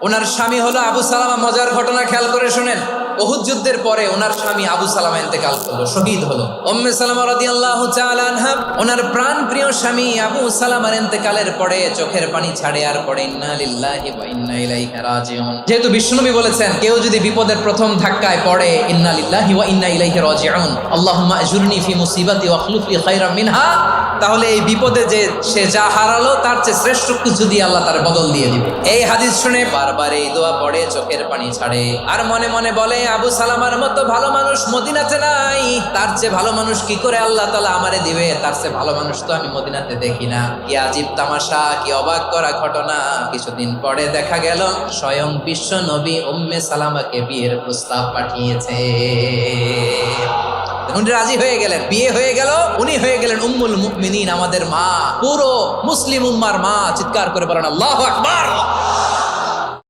ওনার স্বামী হলো আবু সালামা। মজার ঘটনা খেয়াল করে শুনেন। উহুদ যুদ্ধের পরে ওনার স্বামী আবু সালামা ইন্তেকাল করলো, শহীদ হলো। উম্মে সালামা রাদিয়াল্লাহু তাআলা আনহা ওনার প্রাণ প্রিয় স্বামী আবু সালামার ইন্তেকালের পরে চোখের পানি ছাড়ে আর পড়ে ইন্না লিল্লাহি ওয়া ইন্না ইলাইহি রাজিউন। যেহেতু বিশ্বনবী বলেছেন কেউ যদি বিপদের প্রথম ধাক্কায় পড়ে ইন্না লিল্লাহি ওয়া ইন্না ইলাইহি রাজিউন, আল্লাহুম্মা আজুরনি ফি মুসিবাতি ওয়া আখলুফ লি খায়রাম মিনহা, তাহলে এই বিপদে যে সে যা হারালো তার চেয়ে শ্রেষ্ঠ কিছু দিয়ে আল্লাহ তার বদল দিয়ে দিবে। এই হাদিস শুনে বারবার এই দোয়া পড়ে চোখের পানি ছাড়ে আর মনে মনে বলে আবু সালামার মতো ভালো মানুষ মদিনাতে নাই, তার চেয়ে ভালো মানুষ কি করে আল্লাহ তাআলা আমারে দিবে, তার চেয়ে ভালো মানুষ তো আমি মদিনাতে দেখি না। কি আজীব তামাশা, কি অবাক করা ঘটনা। কিছুদিন পরে দেখা গেল স্বয়ং বিশ্ব নবী উম্মে সালামাকে বিয়ের প্রস্তাব পাঠিয়েছে। উনি রাজি হয়ে গেলেন, বিয়ে হয়ে গেল, উনি হয়ে গেলেন উম্মুল মুমিনিন, আমাদের মা, পুরো মুসলিম উম্মার মা। চিৎকার করে বলেন আল্লাহু আকবার।